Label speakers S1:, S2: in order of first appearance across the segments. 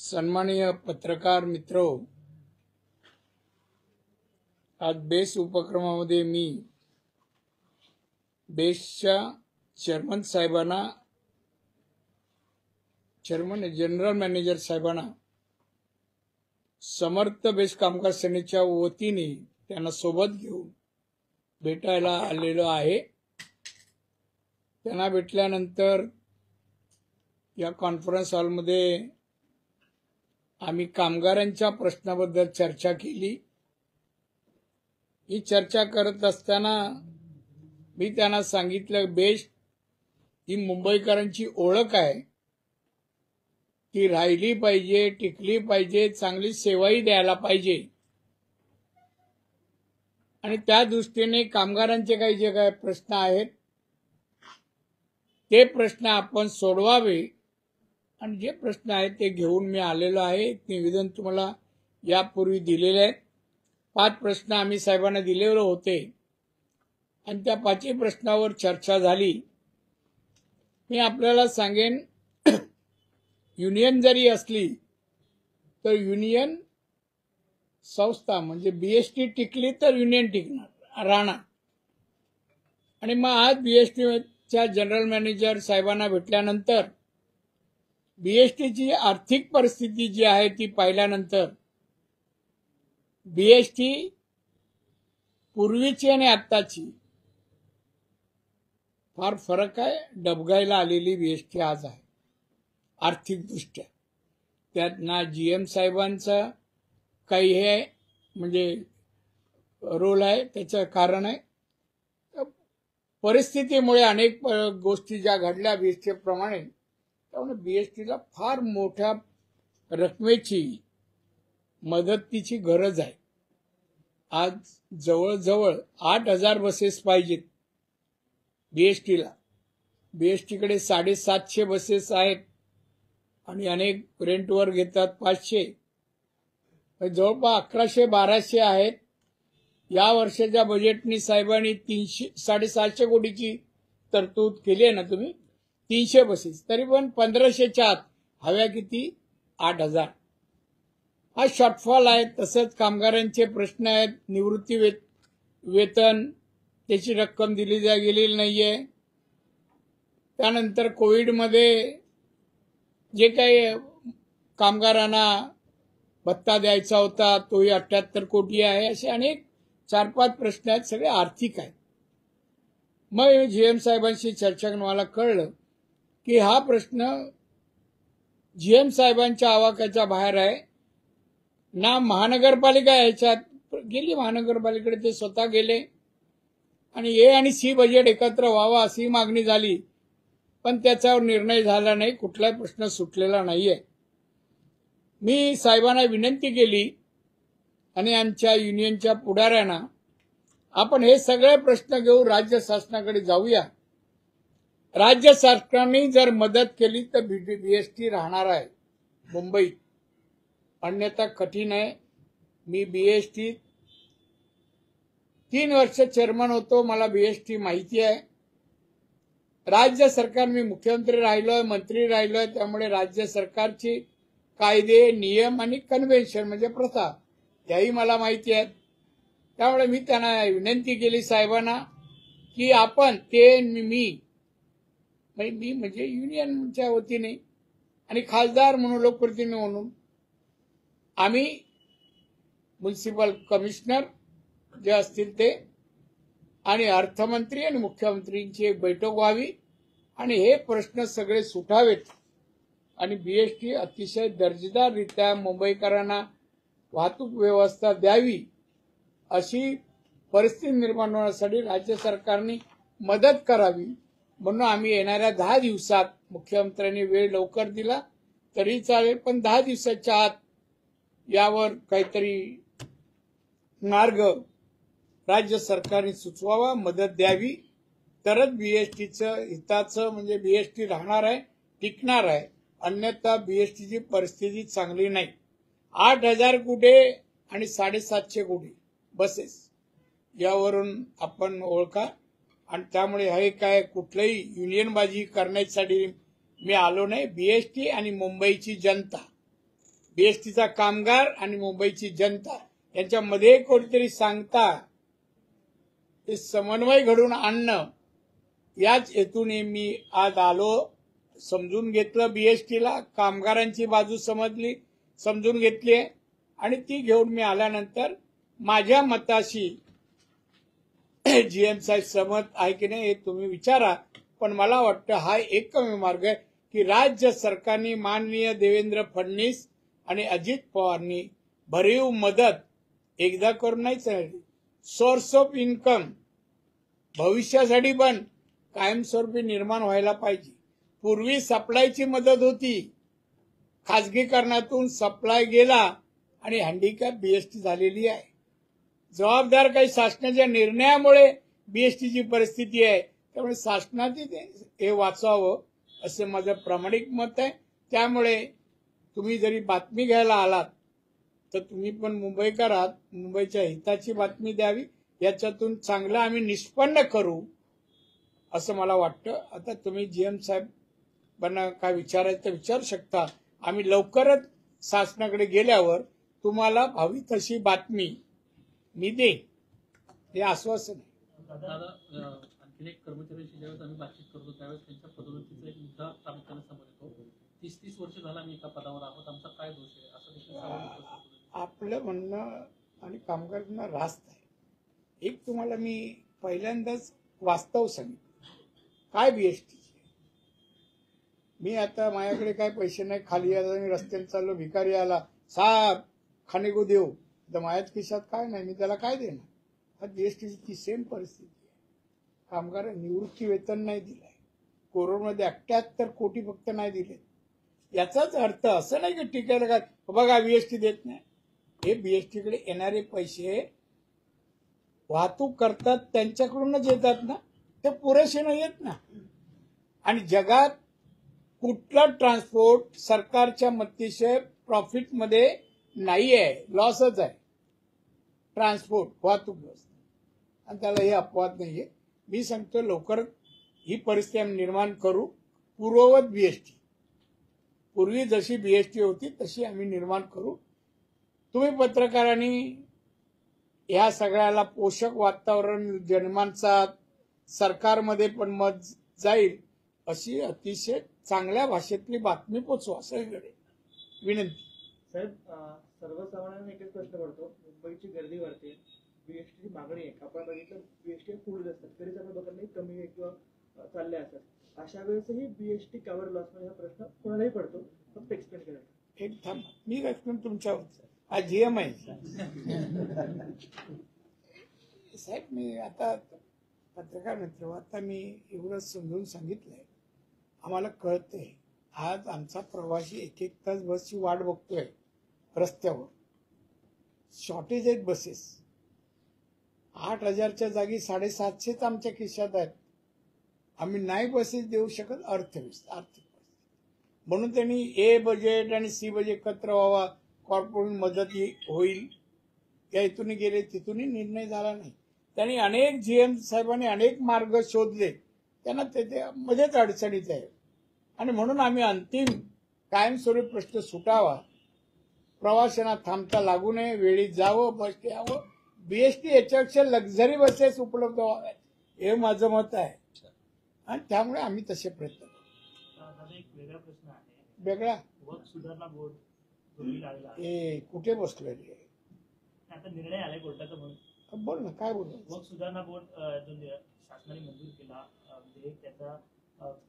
S1: सन्माननीय पत्रकार मित्रो, आज बेस उपक्रमामध्ये मी बेसच्या चेअरमन साहेबांना, जनरल मॅनेजर साहेबांना समर्थ बेस कामगार सेनेच्या वतीने त्यांना सोबत घेऊन भेटायला आलेलो आहे। त्यांना भेटल्यानंतर या कॉन्फरन्स हॉलमध्ये आम्ही कामगारांच्या प्रश्नाबद्दल चर्चा केली। ही चर्चा करत असताना मी त्यांना सांगितलं, बेस्ट ही मुंबईकरांची ओळख आहे, ती राहिली पाहिजे, टिकली पाहिजे, चांगली सेवाही द्यायला पाहिजे आणि त्या दृष्टीने कामगारांचे काही जे काही प्रश्न आहेत ते प्रश्न आपण सोडवावे आणि जे प्रश्न आहेत ते घेऊन मी आलेलो आहे। निवेदन तुम्हाला यापूर्वी दिलेले आहे। 5 प्रश्न आम्ही साहेबांना दिलेले होते आणि त्या 5 प्रश्नावर चर्चा झाली। मी आपल्याला सांगेन, युनियन जरी असली तर युनियन संस्था म्हणजे बीएसटी टिकली तर युनियन टिकणार राहणार। आणि मग आज बीएसटीच्या जनरल मॅनेजर साहेबांना भेटल्यानंतर बीएसटीची आर्थिक परिस्थिती जी आहे ती पाहिल्यानंतर बीएसटी पूर्वीची आणि आत्ताची फार फरक आहे। डबघाईला आलेली बीएसटी आज आहे आर्थिक दृष्ट्या। त्यात ना जीएम साहेबांचा काही हे म्हणजे रोल आहे, त्याचं कारण आहे परिस्थितीमुळे अनेक गोष्टी ज्या घडल्या बीएसटी प्रमाणे, त्यामुळे बीएसटीला फार मोठ्या रकमेची मदतीची गरज आहे। आज जवळजवळ 8000 बसेस पाहिजेत बीएसटीला। बीएसटीकडे 750 बसेस आहेत आणि अनेक रेंटवर घेतात 500, जवळपास 1100-1200 आहेत। या वर्षाच्या बजेटनी साहेबांनी 300-750 कोटीची तरतूद केली आहे ना तुम्ही, 300 बसेस, तरी पण 1500च्या आत हव्या किती 8000। हा शॉर्टफॉल आहे। तसंच कामगारांचे प्रश्न आहेत, निवृत्ती वेतन त्याची रक्कम दिली गेलेली नाहीये। त्यानंतर कोविडमध्ये जे काही कामगारांना भत्ता द्यायचा होता तोही 78 कोटी आहे। असे अनेक 4-5 प्रश्न आहेत, सगळे आर्थिक आहेत। मग जीएम साहेबांशी चर्चा करून मला कळलं की हा प्रश्न जीएम साहेबांच्या आवाक्याच्या बाहेर आहे ना। महानगरपालिका याच्यात गेली, महानगरपालिकेकडे ते स्वतः गेले आणि ए आणि सी बजेट एकत्र व्हावा अशी मागणी झाली, पण त्याच्यावर निर्णय झाला नाही, कुठलाही प्रश्न सुटलेला नाहीये। मी साहेबांना विनंती केली आणि आमच्या युनियनच्या पुढाऱ्यांना, आपण हे सगळे प्रश्न घेऊन राज्य शासनाकडे जाऊया। राज्य सरकारने जर मदत केली तर बीएसटी राहणार आहे मुंबईत, अन्यथा कठीण आहे। मी बीएसटी 3 वर्ष चेअरमन होतो, मला बीएसटी माहिती आहे। राज्य सरकार, मी मुख्यमंत्री राहिलोय, मंत्री राहिलोय, त्यामुळे राज्य सरकारची कायदे, नियम आणि कन्व्हेन्शन म्हणजे प्रथा त्याही मला माहिती आहेत। त्यामुळे मी त्यांना विनंती केली साहेबांना की आपण ते मी म्हणजे युनियनच्या वतीने आणि खासदार म्हणून, लोकप्रतिनिधी म्हणून आम्ही म्युनिसिपल कमिशनर जे असतील ते आणि अर्थमंत्री आणि मुख्यमंत्र्यांची एक बैठक व्हावी आणि हे प्रश्न सगळे सुटावेत आणि बीएसटी अतिशय दर्जेदाररित्या मुंबईकरांना वाहतूक व्यवस्था द्यावी अशी परिस्थिती निर्माण होण्यासाठी राज्य सरकारने मदत करावी। म्हणून आम्ही येणाऱ्या 10 दिवसात, मुख्यमंत्र्यांनी वेळ लवकर दिला तरी चालेल, पण 10 दिवसाच्या आत यावर काहीतरी मार्ग राज्य सरकारने सुचवावा, मदत द्यावी, तरच बीएसटीचं हिताचं म्हणजे बीएसटी राहणार आहे, टिकणार आहे। अन्यथा बीएसटीची परिस्थिती चांगली नाही। 8000 कुठे आणि 750 कोटी बसेस यावरून आपण ओळखा। आणि त्यामुळे हे काय कुठलंही युनियनबाजी करण्यासाठी मी आलो नाही। बीएसटी आणि मुंबईची जनता बीएसटीचा कामगार आणि मुंबईची जनता यांच्यामध्ये कोणीतरी सांगता ते समन्वय घडून आणणं, याच हेतूने मी आज आलो. समजून घेतलं बीएसटीला, कामगारांची बाजू समजून घेतली आहे आणि ती घेऊन मी आल्यानंतर माझ्या मताशी जीएम साहेब सहमत आहे की नाही हे तुम्ही विचारा. पण मला वाटतं हा एकमेव मार्ग आहे की राज्य सरकारने माननीय देवेंद्र फडणवीस आणि अजित पवारनी भरीव मदत एकदा करून नाही चालली. सोर्स ऑफ इन्कम भविष्यासाठी पण कायमस्वरूपी निर्माण व्हायला पाहिजे. पूर्वी सप्लायची मदत होती, खाजगीकरणातून सप्लाय गेला आणि हँडिकॅप बीएसटी झालेली आहे. जबाबदार काही शासनाच्या निर्णयामुळे बीएसटीची परिस्थिती आहे. त्यामुळे शासनाने हे वाचवावं असं माझं प्रामाणिक मत आहे. त्यामुळे तुम्ही जरी बातमी घ्यायला आलात तर तुम्ही पण मुंबईकर आहात, मुंबईच्या हिताची बातमी द्यावी. याच्यातून चांगलं आम्ही निष्पन्न करू असं मला वाटतं. आता तुम्ही जीएम साहेबांना काय विचारायचं विचारू शकता. आम्ही लवकरच शासनाकडे गेल्यावर तुम्हाला हवी तशी बातमी मी देईन हे आश्वासन आहे.
S2: दादा, आणखी एक कर्मचाऱ्यांशी ज्यावेळेस आम्ही बातचीत करतो त्यावेळेस त्यांच्या पदोन्नतीचा एक मुद्दा प्रामुख्याने समोर येतो. 30-30 वर्ष झालं आम्ही एका पदावर आहोत, आमचा काय दोष आहे असं देखील सवाल होतो.
S1: आपलं म्हणणं आणि कामगारांना रास्त आहे. एक तुम्हाला मी पहिल्यांदाच वास्तव सांगितलं काय बीएसटी. मी आता माझ्याकडे काय पैसे नाही, खाली आला मी रस्त्याने चाललो, भिकारी आला, साहेब खाणे को देऊ, तर माझ्याच खिशात काय नाही, मी त्याला काय देणार. हा बीएसटीची ती सेम परिस्थिती आहे. कामगार निवृत्ती वेतन नाही दिलंय, कोरोनामध्ये 78 कोटी फक्त नाही दिले. याचाच अर्थ असं नाही की टिकायला काय बघा बीएसटी देत नाही. हे बीएसटीकडे येणारे पैसे वाहतूक करतात त्यांच्याकडूनच येतात ना, ते पुरेसे नाही येत ना. आणि जगात कुठला ट्रान्सपोर्ट सरकारच्या मतीशिवाय प्रॉफिटमध्ये नाही आहे, लॉसच आहे ट्रान्सपोर्ट वाहतूक व्यवस्था. आणि त्याला हे अपवाद नाहीये. मी सांगतो लवकर ही परिस्थिती आम्ही निर्माण करू. पूर्ववत बीएसटी, पूर्वी जशी बीएसटी होती तशी आम्ही निर्माण करू. तुम्ही पत्रकारांनी ह्या सगळ्याला पोषक वातावरण जनमानसात सरकारमध्ये पण मत जाईल अशी अतिशय चांगल्या भाषेतली बातमी पोचवा सगळीकडे विनंती.
S3: साहेब, सर्वसामान्यांना एकच प्रश्न पडतो, मुंबईची गर्दी वाढते, बीएसटीची मागणी आहे. आपण बघितलं बीएसटी फुल असतात तरी आपण बघत नाही कमी आहे किंवा चालले असतात. अशा वेळेसही बीएसटी कव्हर लॉस मध्ये हा प्रश्न कोणालाही पडतो. फक्त एक्सप्लेन करा.
S1: एक थांब, मी एक्सप्लेन तुमच्यावर हा जीएम आहे साहेब. मी आता पत्रकार मित्र, आता मी एवढं समजून सांगितलंय, आम्हाला कळतंय. आज आमचा प्रवासी 1-1 तास बसची वाट बघतोय रस्त्यावर. शॉर्टेज आहेत बसेस. 8,000च्या जागी 750 आमच्या खिशात आहेत. आम्ही नाही बसेस देऊ शकत. आर्थिक परिस्थिती म्हणून त्यांनी ए बजेट आणि सी बजेट एकत्र व्हावा, कॉर्पोरेट मदत होईल या हेतून गेले, तिथून निर्णय झाला नाही. त्यांनी अनेक जीएम साहेबांनी अनेक मार्ग शोधले, त्यांना ते मध्येच अडचणीत आहे. आणि म्हणून आम्ही अंतिम कायमस्वरूपी प्रश्न सुटावा, प्रवाशांना थांबता लागू नये, वेळी जावं, बस यावं. बीएसटी याच्यापेक्षा लक्झरी बसेस उपलब्ध व्हाव्यात हे माझं मत आहे. आणि त्यामुळे आम्ही तसे प्रयत्न करू.
S3: एक वेगळा प्रश्न आहे.
S1: वेगळा
S3: वक्फ सुधारणा बोर्ड जोडली लागला,
S1: हे कुठे बसलेले
S3: आता निर्णय आलाय कोर्टाचा म्हणून
S1: बोल ना, काय बोल.
S3: वक्फ सुधारणा बोर्ड जो शासनाने मंजूर केला, म्हणजे त्याचा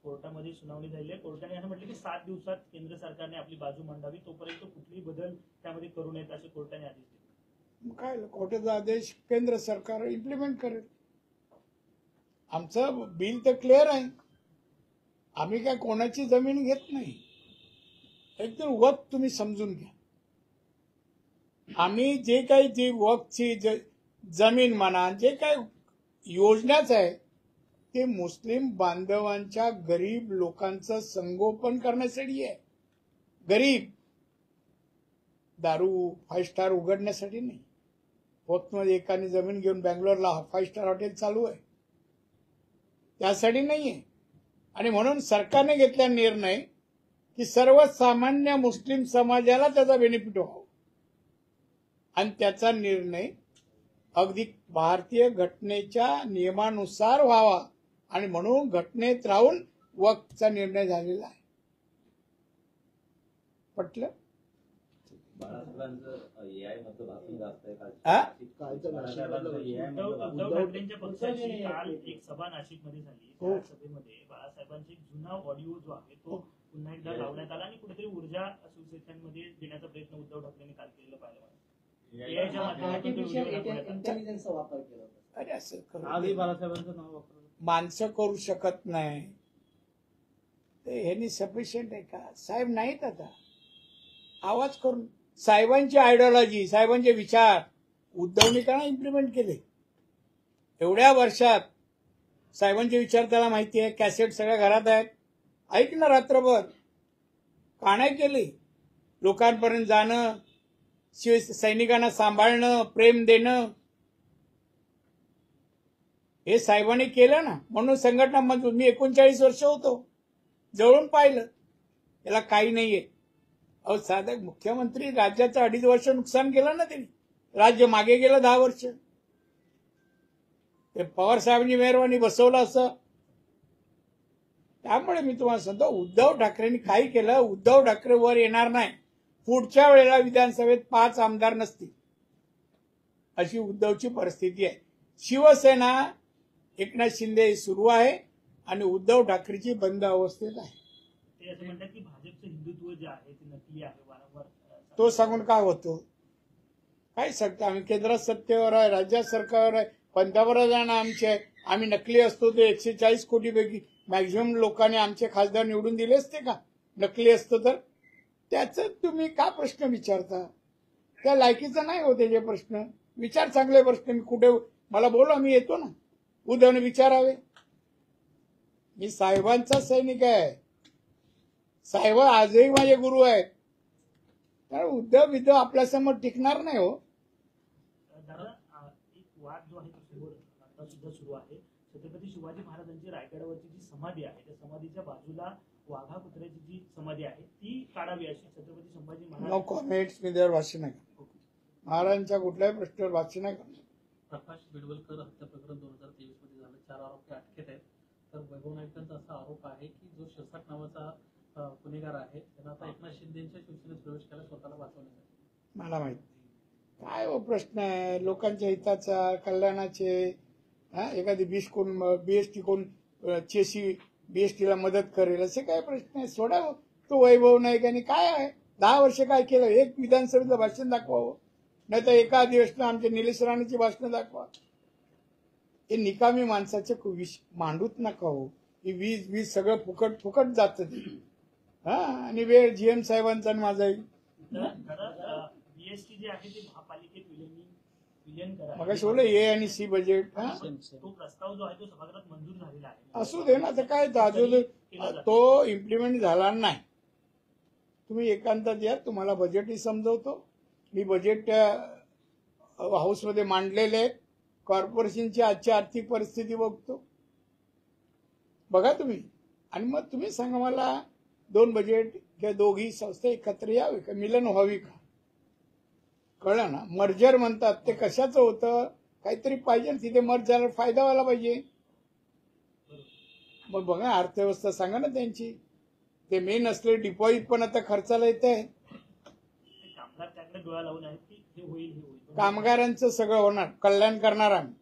S3: कोर्टामध्ये सुनावणी झाली आहे. कोर्टाने असं म्हटलं की 7 दिवसात केंद्र सरकारने आपली बाजू मांडावी, तोपर्यंत कुठलीही बदल त्यामध्ये करू नयेत असे कोर्टाने आदेश दिले.
S1: काय कोर्टाचा आदेश केंद्र सरकार इम्प्लिमेंट करेल. आमचं बिल तर क्लिअर आहे. आम्ही काय कोणाची जमीन घेत नाही. एकदम वक्त तुम्ही समजून घ्या. आम्ही जे काही जी वक्तची जमीन म्हणा, जे काही योजनाच आहे ते मुस्लिम बांधवांच्या गरीब लोकांचं संगोपन करण्यासाठी आहे. गरीब दारू 5 स्टार उघडण्यासाठी नाही. वक्तमध्ये एकाने जमीन घेऊन बँगलोरला 5 स्टार हॉटेल चालू आहे, त्यासाठी नाहीये. आणि म्हणून सरकारने घेतला निर्णय की सर्वसामान्य मुस्लिम समाजाला त्याचा बेनिफिट व्हावा आणि त्याचा निर्णय अगदी भारतीय घटनेच्या नियमानुसार व्हावा आणि म्हणून घटनेत राहून वक्फचा निर्णय झालेला आहे. पटलं?
S4: बाळासाहेबांचं एआय मधलं भाषण जास्त आहे
S1: हा?
S4: बाळासाहेबांचं AI मधलं भाषण
S5: उद्धव ठाकरेंच्या पक्षाची काल एक सभा नाशिकमध्ये झाली.
S1: हो.
S5: त्या सभेमध्ये बाळासाहेबांचा एक जुना ऑडिओ जो आहे तो पुन्हा एकदा लावण्यात आला आणि कुठेतरी ऊर्जा शिवसेनेमध्ये देण्याचा प्रयत्न उद्धव ठाकरेंनी काल केलेला पाहायला मिळाला. AI च्या माध्यमातून तो व्हिडिओ दाखवण्यात आला.
S3: इंटेलिजन्सचा वापर केला होता.
S1: अरे असं करू
S2: आजही
S1: नये.
S2: बाळासाहेबांचं नाव वापरलं.
S1: माणसं करू शकत नाही ते ह्यांनी सफिशियंट आहे का? साहेब नाहीत आता आवाज करून. साहेबांची आयडिओलॉजी, साहेबांचे विचार उद्धवनी का इम्प्लिमेंट केले एवढ्या वर्षात? साहेबांचे विचार त्याला माहिती आहे, कॅसेट सगळ्या घरात आहेत. ऐक ना, रात्रभर का नाही केली? लोकांपर्यंत जाणं, सैनिकांना सांभाळणं, प्रेम देणं, हे साहेबांनी केलं ना. म्हणून संघटना मजबूत. मी 39 वर्ष होतो, जवळून पाहिलं. याला काही नाहीये. अहो साधक मुख्यमंत्री राज्याचं 2.5 वर्ष नुकसान केलं ना त्यांनी. राज्य मागे गेलं 10 वर्ष. ते पवार साहेबांनी मेहरबानी बसवलं असं. त्यामुळे मी तुम्हाला सांगतो, उद्धव ठाकरेंनी काही केलं. उद्धव ठाकरे वर येणार नाही. पुढच्या वेळेला विधानसभेत 5 आमदार नसतील अशी उद्धवची परिस्थिती आहे. शिवसेना एकनाथ शिंदे सुरू आहे आणि उद्धव ठाकरेची बंद अवस्थेत आहे.
S5: ते असं म्हणतात की भाजपचं हिंदुत्व जे आहे ते नकली आहे. वारंवार
S1: तो सांगून काय होतो? काय सांगतो? आम्ही केंद्रात सत्तेवर आहे, राज्यात सरकारवर आहे, पंतप्रधान आमचे आहे. आम्ही नकली असतो ते 140 कोटीपैकी मॅक्झिमम लोकांनी आमचे खासदार निवडून दिले असते का नकली असतो तर? त्याचं तुम्ही का प्रश्न विचारता? त्या लायकीचा नाही हो त्याचे प्रश्न. विचार चांगले प्रश्न. मी कुठे मला बोला, मी येतो ना. उद्धवने विचारावे. मी साहेबांचा सैनिक आहे. साहेब आजही माझे गुरु आहेत. कारण उद्धव आपल्यासमोर टिकणार नाही हो.
S5: दादा, एक वाद जो आहे तो समोर आता सुद्धा सुरू आहे. छत्रपती शिवाजी महाराजांची रायगडावरची जी समाधी आहे त्या समाधीच्या बाजूला वाघा कुत्र्याची जी समाधी आहे ती काढावी अशी छत्रपती संभाजी
S1: नो
S5: महाराज.
S1: कॉमेंट्स. मी त्यावर भाष्य नाही करणार. महाराजांच्या कुठल्याही प्रश्नावर भाष्य नाही करणार.
S2: प्रकाश बेडवलकर हत्या प्रकरण 2023 मध्ये झालं. 4 आरोपी अटकेत आहेत. तर वैभव नाईकांचा असा आरोप आहे की जो शिरसाट नावाचा गुन्हेगार आहे त्यानं आता एकनाथ शिंदेच्या शिवसेनेत प्रवेश केला स्वतःला वाचवण्यासाठी.
S1: मला माहिती काय हो प्रश्न आहे लोकांच्या हिताचा, कल्याणाचे. एखादी बीएसटी कोण चेसी बीएसटीला मदत करेल असे काय प्रश्न आहे? सोडा हो. तो वैभव नाईकांनी काय आहे 10 वर्ष काय केलं? एक विधानसभेचं भाषण दाखवावं, नाही तर एका अधिवेशनात आमच्या निलेश राणेची भाषणं दाखवा. हे निकामी माणसाचे मांडूत नका हो. ही वीज सगळं फुकट फुकट जातं ते. आणि वेळ जीएम साहेबांचा आणि माझा
S5: दादा, बीएसटी जे आहे ते महापालिकेत विलीन करा.
S1: मग बोललं ए आणि सी बजेट.
S5: तो प्रस्ताव जो आहे तो सभागृहात मंजूर झालेला आहे.
S1: असू दे ना. तर काय अजून तो इम्प्लिमेंट झाला नाही. तुम्ही एकांतात या, तुम्हाला बजेटही समजवतो. मी बजेट हाऊसमध्ये मांडलेले आहेत. कॉर्पोरेशनची आजची आर्थिक परिस्थिती बघतो, बघा तुम्ही, आणि मग तुम्ही सांगा मला 2 बजेट किंवा दोघी संस्था एकत्र यावे का, मिलन व्हावी का? कळलं ना? मर्जर म्हणतात ते कशाचं होतं? काहीतरी पाहिजे ना तिथे. मर्ज झाला फायदा व्हायला पाहिजे. मग बघा अर्थव्यवस्था सांगा ना त्यांची. ते मेन असले डिपॉझिट पण आता खर्चाला येत आहे.
S5: कामगार त्याकडे डोळा लावून आहेत की हे होईल हे होईल.
S1: कामगारांचं सगळं होणार, कल्याण करणार आम्ही.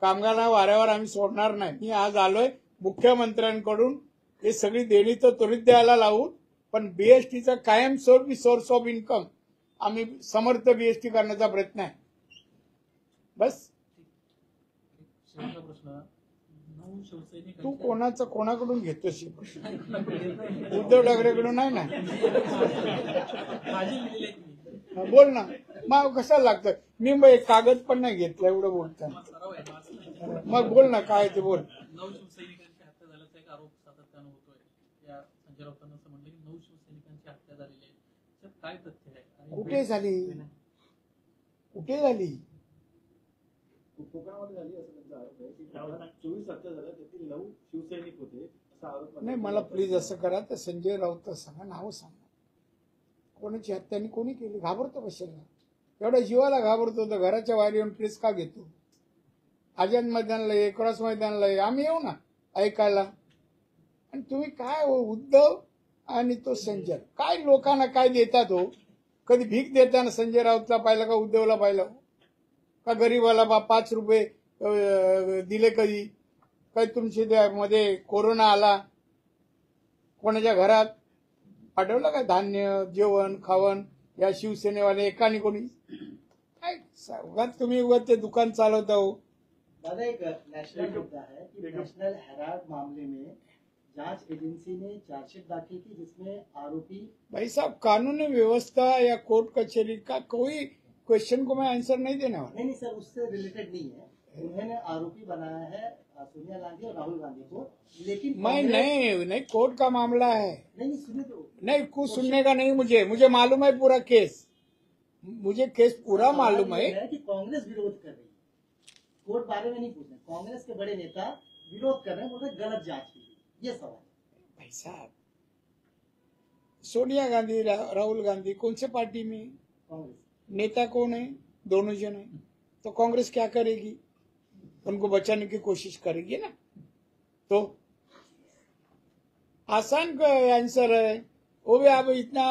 S1: कामगारांना वाऱ्यावर आम्ही सोडणार नाही. मी आज आलोय मुख्यमंत्र्यांकडून हे सगळी देणी तर त्वरित द्यायला लावून, पण बीएसटीचा कायमस्वरूपी सोर्स ऑफ इन्कम आम्ही समर्थ बीएसटी करण्याचा प्रयत्न आहे. बस.
S2: शेवटचा प्रश्न. 9 शिवसैनिक
S1: तू कोणाकडून घेतोस हे प्रश्न? उद्धव ठाकरेकडून नाही ना.
S2: माझी लिहिलेली आहे मी.
S1: बोल ना. मग कशाला लागतं? मी मग एक कागद पण नाही घेतला एवढं बोलताना.
S2: सराव आहे माझा.
S1: मग बोल ना काय ते बोल.
S2: 9 शिवसैनिकांची हत्या झाल्याचा एक आरोप सातत्यानं होतोय. या संजय राऊतांना असं म्हणलं की 9 शिवसैनिकांची हत्या झालेली आहे. त्यात काय तथ्य आहे? आणि
S1: कुठे झाली? कुठे झाली?
S3: कोकणामध्ये झाली असं त्यांचा आरोप आहे की 24 हत्या झाल्या त्यातील 9 शिवसैनिक होते असा आरोप
S1: नाही, मला प्लीज असं करा, तर संजय राऊत सांगा, नाव सांगा, कोणाची हत्या आणि कोणी केली, घाबरतो कशाला, एवढ्या जीवाला घाबरतो तर घराच्या बाहेर येऊन प्रेस का घेतो? आझाद मैदानला ये, क्रॉस मैदानला ये, आम्ही येऊ ना ऐकायला. आणि तुम्ही काय हो, उद्धव आणि तो संजय काय लोकांना काय देतात हो? कधी भीक देताना संजय राऊतला पाहिलं का, उद्धवला पाहिलं का? गरीबाला 5 रुपये दिले कधी? काही तुमच्या मध्ये कोरोना आला, कोणाच्या घरात पाठवलं का धान्य, जेवण, खावण? या शिवसेनेवाले एकाने कोणी काय उगाच तुम्ही उगाच ते दुकान चालवता हो.
S6: दादा, एक नेशनल मुद्दा है कि नेशनल हेराल्ड मामले में जांच एजेंसी ने चार्जशीट दाखिल की जिसमें आरोपी
S1: भाई साहब, कानूनी व्यवस्था या कोर्ट कचहरी का कोई क्वेश्चन को मैं आंसर नहीं देने वाला.
S6: नहीं सर, उससे रिलेटेड नहीं है. उन्होंने आरोपी बनाया है सोनिया गांधी और राहुल गांधी को, लेकिन
S1: मैं नहीं, कोर्ट का मामला है.
S6: नहीं सुनिए तो.
S1: नहीं, कुछ सुनने का नहीं, मुझे मालूम है पूरा केस, मुझे केस पूरा मालूम है.
S6: कि कांग्रेस विरोध कर रही है, कोर्ट बारे में नहीं पूछ रहे, कांग्रेस के बड़े नेता विरोध कर रहे हैं, बोल रहे गलत जांच हुई, ये सवाल.
S1: भाई साहब, सोनिया गांधी, राहुल गांधी कौन से पार्टी में?
S6: कांग्रेस.
S1: नेता कौन है? दोनों जन है. तो कांग्रेस क्या करेगी? उनको बचाने की कोशिश करेगी ना. तो आसान आंसर है वो भी. आप इतना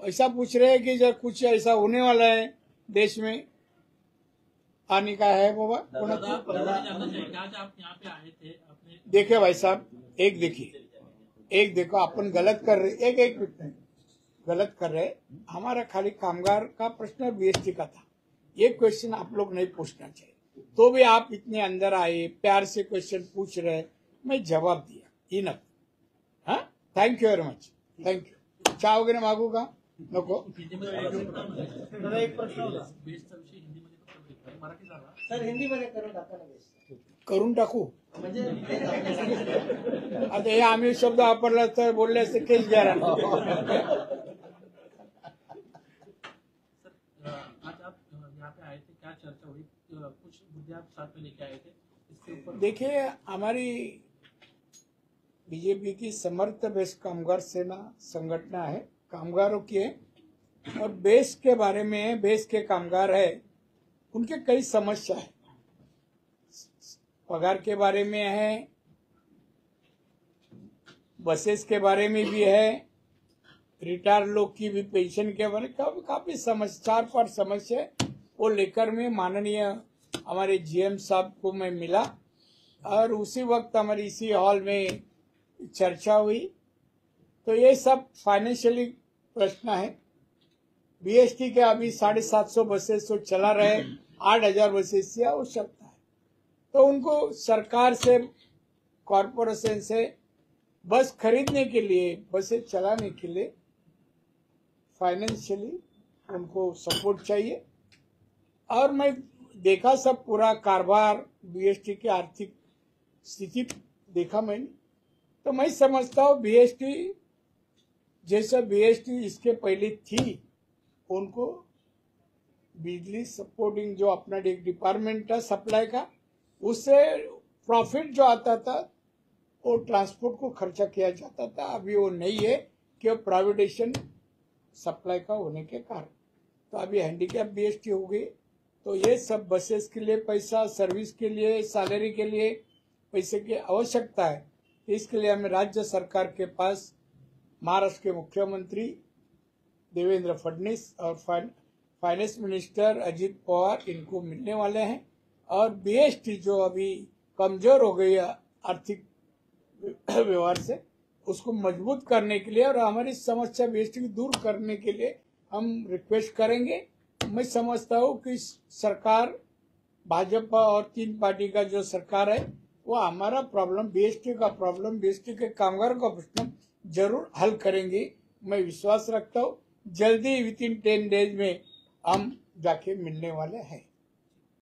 S1: ऐसा पूछ रहे हैं कि जब कुछ ऐसा होने वाला है देश में आने का है बाबा.
S2: दादा, जानना चाहिए आज आप यहाँ पे आए थे अपने.
S1: देखिए भाई साहब, एक देखो, अपन गलत कर रहे, एक मिनट गलत कर रहे. हमारा खाली कामगार का प्रश्न बीएसटी का था, ये क्वेश्चन आप लोग नहीं पूछना चाहिए. तो भी आप इतने अंदर आए, प्यार से क्वेश्चन पूछ रहे, मैं जवाब दिया. इनफ. हाँ, thank you very much. Thank you. चहा वगैरे मागू का? नको.
S3: दादा, एक प्रश्न होता.
S2: बेस्टचा विषय हिंदीमध्ये मराठी झाला.
S6: सर हिंदीमध्ये करून टाका ना बेस्ट.
S1: करून टाकू.
S6: म्हणजे
S1: आता हे आम्ही शब्द वापरला तर बोलले असते केस घ्या.
S2: आज आप यहाँ पे आए थे, क्या चर्चा हुई? कुछ मुद्दे आप साथ में लेके आए थे, इसके ऊपर.
S1: देखिए, हमारी बीजेपी की समर्थ बेस्ट कामगार सेना संगठन है, कामगारों की है, और बेस के बारे में, बेस के कामगार है, उनके कई समस्या है. पगार के बारे में है, बसेस के बारे में भी है, रिटायर लोग की भी पेंशन के बारे में काफी समस्या, 4-5 समस्या वो लेकर में माननीय हमारे जीएम साहब को मैं मिला, और उसी वक्त हमारी इसी हॉल में चर्चा हुई. तो ये सब फाइनेंशियली प्रश्न है. बीएसटी के अभी 750 बसेस तो चला रहे, 8000 बसेस की आवश्यकता है. तो उनको सरकार से, कॉरपोरेशन से बस खरीदने के लिए, बसें चलाने के लिए फाइनेंशियली उनको सपोर्ट चाहिए. और मैं देखा सब पूरा कारोबार, बीएसटी की आर्थिक स्थिति देखा मैंने, तो मैं समझता हूँ बीएसटी जैसा बीएसटी इसके पहले थी, उनको बिजली सपोर्टिंग जो अपना एक डिपार्टमेंट था सप्लाई का, उससे प्रॉफिट जो आता था वो ट्रांसपोर्ट को खर्चा किया जाता था. अभी वो नहीं है कि प्राइवेटाइजेशन सप्लाई का होने के कारण. तो अभी हैंडीकैप बीएसटी हो गई. तो ये सब बसेस के लिए पैसा, सर्विस के लिए, सैलरी के लिए पैसे की आवश्यकता है. इसके लिए हमें राज्य सरकार के पास महाराष्ट्र के मुख्यमंत्री देवेंद्र फडणवीस और फाइनेंस मिनिस्टर अजित पवार इनको मिलने वाले हैं. और बीएसटी जो अभी कमजोर हो गई आर्थिक व्यवहार से, उसको मजबूत करने के लिए और हमारी समस्या बीएसटी की दूर करने के लिए हम रिक्वेस्ट करेंगे. मैं समझता हूँ कि सरकार, भाजपा और 3 पार्टी का जो सरकार है, वो हमारा प्रॉब्लम, बीएसटी का प्रॉब्लम, बीएसटी के कामगारों का प्रश्न जरूर हल करेंगे. मैं विश्वास रखता हूँ जल्दी, विद इन 10 डेज में हम जाके मिलने वाले हैं.